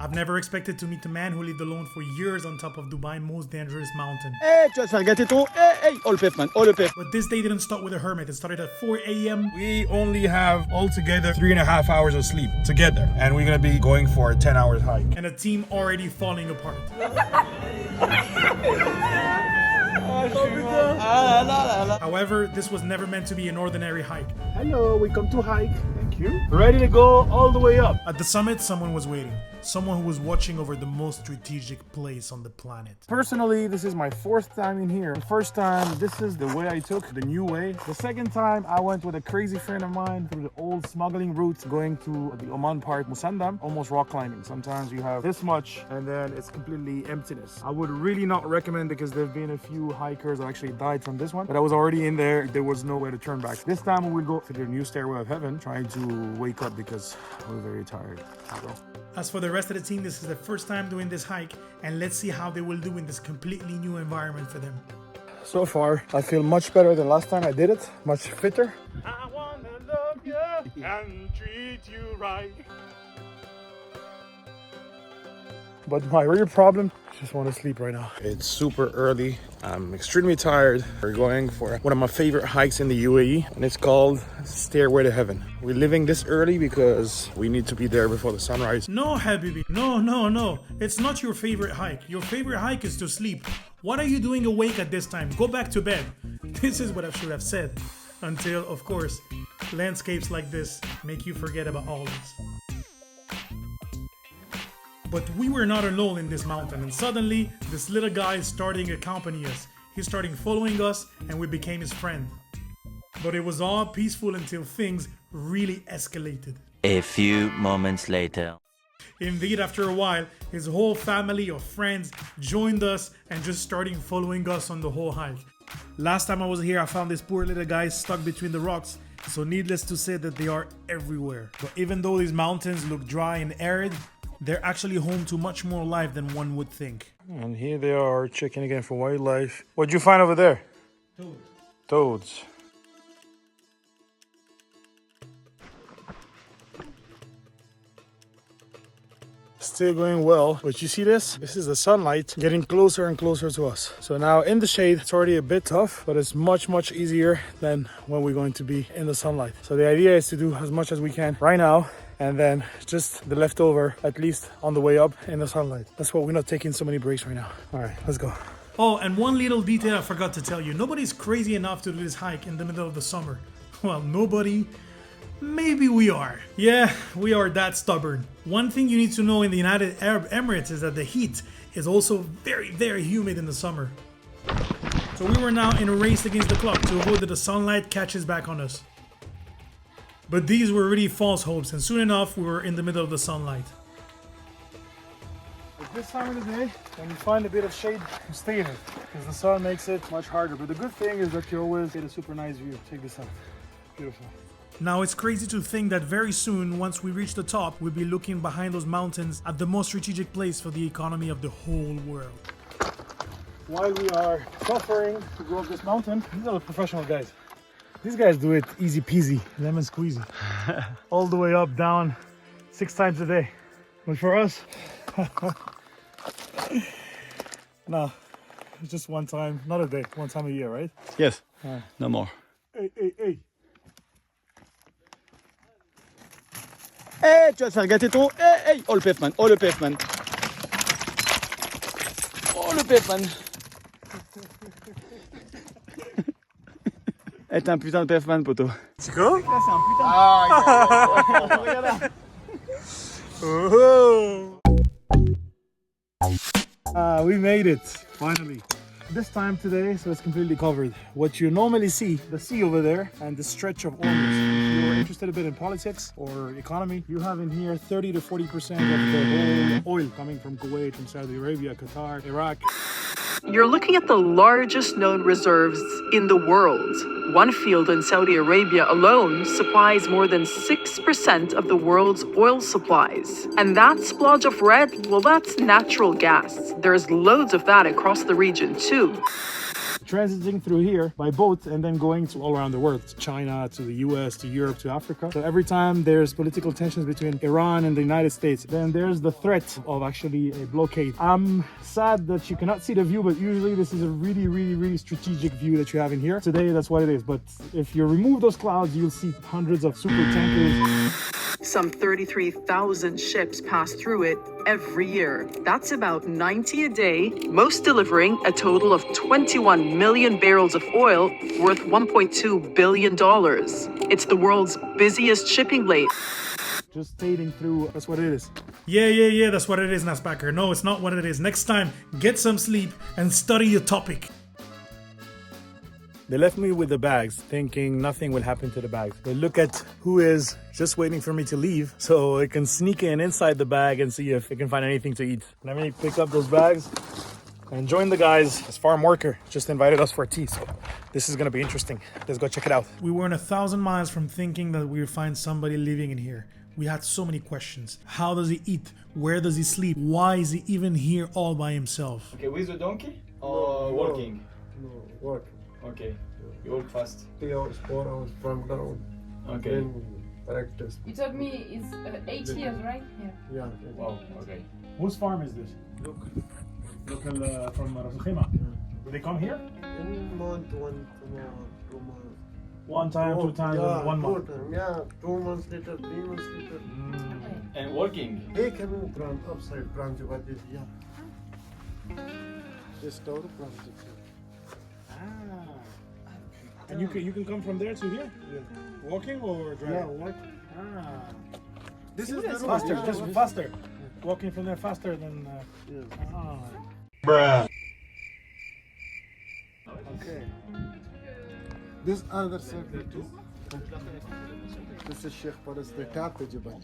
I've never expected to meet a man who lived alone for years on top of Dubai's most dangerous mountain. But this day didn't start with a hermit. It started at 4 a.m. We only have altogether 3.5 hours of sleep together, and we're gonna be going for a 10 hours hike. and a team already falling apart. However, this was never meant to be an ordinary hike. Hello, we come to hike. Thank you. Ready to go all the way up. At the summit, someone was waiting. Someone who was watching over the most strategic place on the planet. Personally, this is my 4th time in here. The first time, this is the way I took, the new way. The second time, I went with a crazy friend of mine through the old smuggling route, going to the Oman part, Musandam, almost rock climbing. Sometimes you have this much and then it's completely emptiness. I would really not recommend, because there have been a few hikers that actually died from this one, but I was already in there. There was nowhere to turn back. This time we will go to the new Stairway of Heaven, trying to wake up because we're very tired. As for the rest of the team, this is their first time doing this hike, and let's see how they will do in this completely new environment for them. So far, I feel much better than last time I did it, much fitter. I wanna love you and treat you right. But my real problem, I just want to sleep right now. It's super early. I'm extremely tired. We're going for one of my favorite hikes in the UAE, and it's called Stairway to Heaven. We're living this early because we need to be there before the sunrise. No, Habibi. No. It's not your favorite hike. Your favorite hike is to sleep. What are you doing awake at this time? Go back to bed. This is what I should have said. Until, of course, landscapes like this make you forget about all this. But we were not alone in this mountain, and suddenly this little guy is starting to accompany us. He's starting following us, and we became his friend. But it was all peaceful until things really escalated. A few moments later. Indeed, after a while, his whole family of friends joined us and just started following us on the whole hike. Last time I was here, I found this poor little guy stuck between the rocks, so needless to say that they are everywhere. But even though these mountains look dry and arid, they're actually home to much more life than one would think. And here they are, checking again for wildlife. What'd you find over there? Toads. Toads. Still going well, but you see this? This is the sunlight getting closer and closer to us. So now in the shade, it's already a bit tough, but it's much easier than when we're going to be in the sunlight. So the idea is to do as much as we can right now, and then just the leftover, at least on the way up in the sunlight. That's why we're not taking so many breaks right now. All right, let's go. Oh, and one little detail I forgot to tell you. Nobody's crazy enough to do this hike in the middle of the summer. Well, nobody. Maybe we are. Yeah, we are that stubborn. One thing you need to know in the United Arab Emirates is that the heat is also very humid in the summer. So we were now in a race against the clock to avoid that the sunlight catches back on us. But these were really false hopes, and soon enough we were in the middle of the sunlight. At this time of the day, when you find a bit of shade, you stay in it, because the sun makes it much harder. But the good thing is that you always get a super nice view. Check this out. Beautiful. Now it's crazy to think that very soon, once we reach the top, we'll be looking behind those mountains at the most strategic place for the economy of the whole world. While we are suffering to go up this mountain, these are the professional guys. These guys do it easy peasy, lemon squeezy. All the way up, down, 6 times a day. But for us, no, it's just one time, not a day, one time a year, right? Yes, no more. Hey. Hey, just get it all. Hey, all pavement, all the pavement. All the pavement. Est un putain de pavement, poteau. Tu go? Là, c'est un putain de... we made it, finally. This time today, so it's completely covered. What you normally see, the sea over there and the stretch of Ormuz. If you're interested a bit in politics or economy, you have in here 30 to 40% of the whole oil coming from Kuwait, from Saudi Arabia, Qatar, Iraq. You're looking at the largest known reserves in the world. One field in Saudi Arabia alone supplies more than 6% of the world's oil supplies. And that splodge of red, well, that's natural gas. There's loads of that across the region too. transiting through here by boat and then going to all around the world, to China, to the US, to Europe, to Africa. So every time there's political tensions between Iran and the United States, then there's the threat of actually a blockade. I'm sad that you cannot see the view, but usually this is a really strategic view that you have in here. Today, that's what it is. But if you remove those clouds, you'll see hundreds of super tankers. Some 33,000 ships pass through it every year. That's about 90 a day, most delivering a total of 21 million barrels of oil worth $1.2 billion. It's the world's busiest shipping lane. Just stating through, that's what it is. Yeah, that's what it is, Nasspacker. No, it's not what it is. Next time, get some sleep and study your topic. They left me with the bags, thinking nothing will happen to the bags. But look at who is just waiting for me to leave, so I can sneak in inside the bag and see if I can find anything to eat. Let me pick up those bags and join the guys. This farm worker just invited us for tea, so this is gonna be interesting. Let's go check it out. We weren't 1,000 miles from thinking that we would find somebody living in here. We had so many questions. How does he eat? Where does he sleep? Why is he even here all by himself? Okay, with the donkey or walking? No, work. Okay, you walk fast. 3 hours, 4 hours from down. Okay. Then practice. You told me it's 8 years, right? Yeah. Yeah. Wow, okay. Whose farm is this? Local from Rasukhima. Do they come here? In month, 2 months. One time, 2 times, yeah, 1 month. 2 times. Yeah, 2 months later, 3 months later. And walking? They coming from upside from Jugular. Yeah. Just out from Jugular. And you can come from there to here? Yeah. Walking or driving? Yeah, what? This is the road. Faster, Yeah, just this- faster. Walking from there faster than... Yeah. Okay. This other circle too. This is Sheikh Paras, the top of Jabal.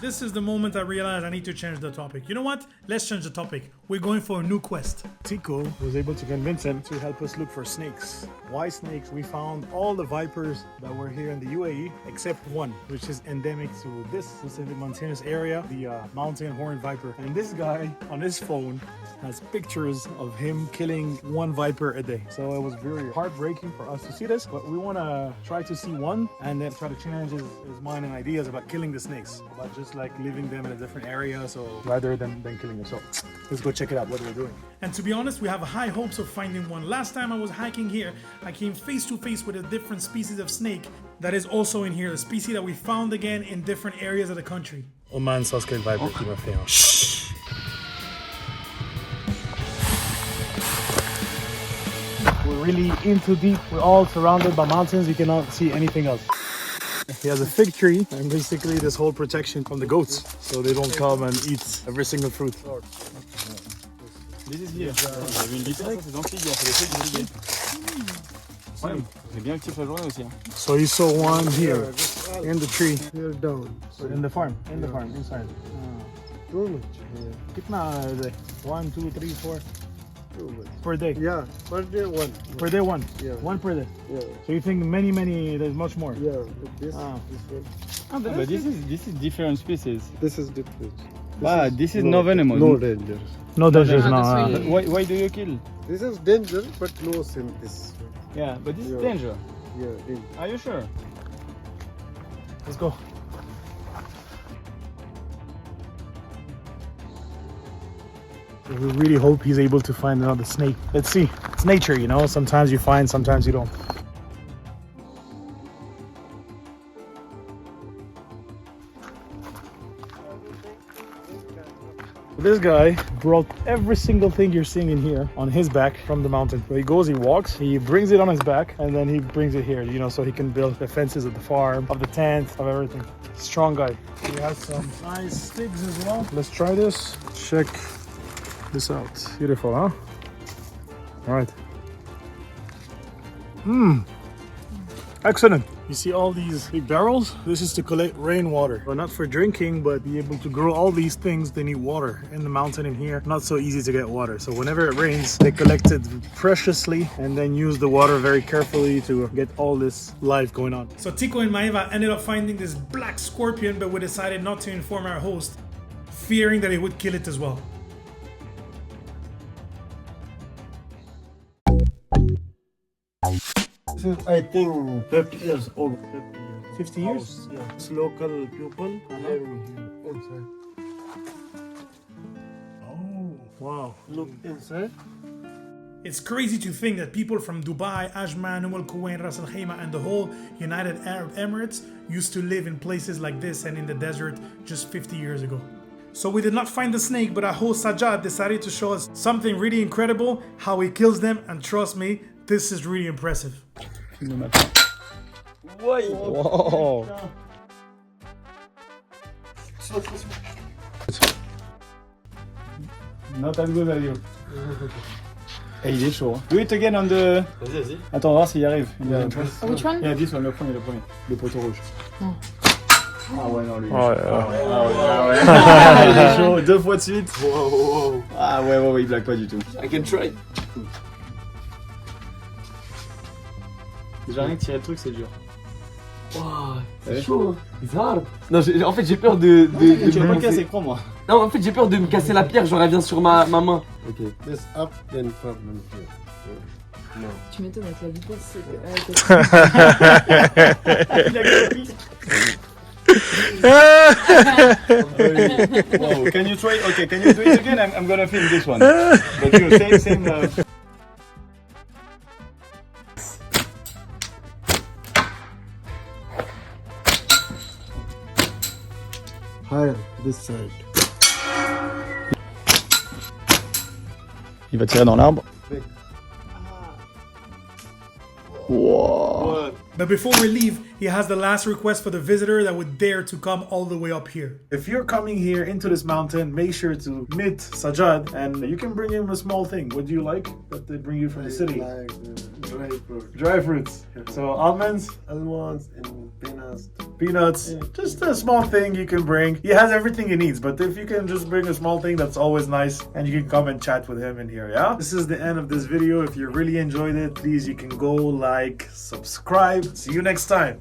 This is the moment I realized I need to change the topic. You know what? Let's change the topic. We're going for a new quest. Tico was able to convince him to help us look for snakes. Why snakes? We found all the vipers that were here in the UAE except one, which is endemic to this specific mountainous area, the mountain horned viper. And this guy on his phone has pictures of him killing 1 viper a day. So it was very heartbreaking for us to see this, but we want to try to see one and then try to change his mind and ideas about killing the snakes, about just like leaving them in a different area, so rather than killing them. So let's go check it out what we're doing. And to be honest, we have high hopes of finding one. Last time I was hiking here, I came face to face with a different species of snake that is also in here, a species that we found again in different areas of the country. Oman Saskel viper qui m'a fait un shh. We're really in too deep. We're all surrounded by mountains. You cannot see anything else. He has a fig tree and basically this whole protection from the goats, so they don't come and eat every single fruit. This is here. J'ai vu une vitesse, c'est dans le figuier, c'est des figues. Ouais, c'est bien actif la journée aussi. So you saw one here in the tree, Here down. in the farm, inside. 2 much. Yeah. Kitna is it? 1, 2, 3, 4 Too much. per day. Yeah. Per day 1. Per day 1. Yeah. 1 per day. Yeah. So you think many, there's much more. Yeah. Look this. Ah. This one. Ah, but this is different species. This is different. This is no venomous. No danger. No dangers Ah, now. that's But why do you kill? This is danger, but no sin. This. Yeah, but this is Yeah. danger. Yeah. Danger. Are you sure? Let's go. So we really hope he's able to find another snake. Let's see. It's nature, you know. Sometimes you find, sometimes you don't. This guy brought every single thing you're seeing in here on his back from the mountain. So he goes, he walks, he brings it on his back, and then he brings it here, you know, so he can build the fences of the farm, of the tent, of everything. Strong guy. He has some nice sticks as well. Let's try this. Check this out. Beautiful, huh? All right. Excellent. You see all these big barrels? This is to collect rainwater, but not for drinking, but be able to grow all these things. They need water. In the mountain in here, not so easy to get water. So whenever it rains, they collect it preciously and then use the water very carefully to get all this life going on. So Tico and Maeva ended up finding this black scorpion, but we decided not to inform our host, fearing that he would kill it as well. This is, I think, 50 years old. 50 years? House, yeah. It's local people living here inside. Oh, wow. Look inside. It's crazy to think that people from Dubai, Ajman, Umm al-Quwain, Ras Al Khaimah, and the whole United Arab Emirates used to live in places like this and in the desert just 50 years ago. So we did not find the snake, but our host Sajjad decided to show us something really incredible, how he kills them, and trust me, this is really impressive. Whoa. Not as good as you. Et il est chaud. Hein. Do it again on the... Vas-y, vas-y. Attends, on va voir s'il y arrive. Which one? Yeah, this one, le premier. Le poteau rouge. Non. Ah ouais, non, lui. Oh, Il est chaud, 2 fois de suite. Wow. Ah ouais, il blague pas du tout. I can try. Déjà rien que tirer le truc, c'est dur. Wow, c'est chaud, c'est hard. Non, en fait j'ai peur de tu vas pas le casser, crois-moi. Non, en fait j'ai peur de me casser la pierre, genre elle vient sur ma main. Ok. This up, then problem here. No. Tu m'étonnes avec la vitesse. Wow, can you try? Okay, can you do it again? I'm gonna film this one. But you same. Higher, this side. Il va tirer dans l'arbre. Big. Wow. But before we leave, he has the last request for the visitor that would dare to come all the way up here. If you're coming here into this mountain, make sure to meet Sajjad, and you can bring him a small thing. What do you like that they bring you from the city? Like dry fruit. Dry fruits. So almonds, Almonds and peanuts. peanuts, just a small thing you can bring. He has everything he needs, but if you can just bring a small thing, that's always nice, and you can come and chat with him in here, yeah? This is the end of this video. If you really enjoyed it, please, you can go like, subscribe. See you next time.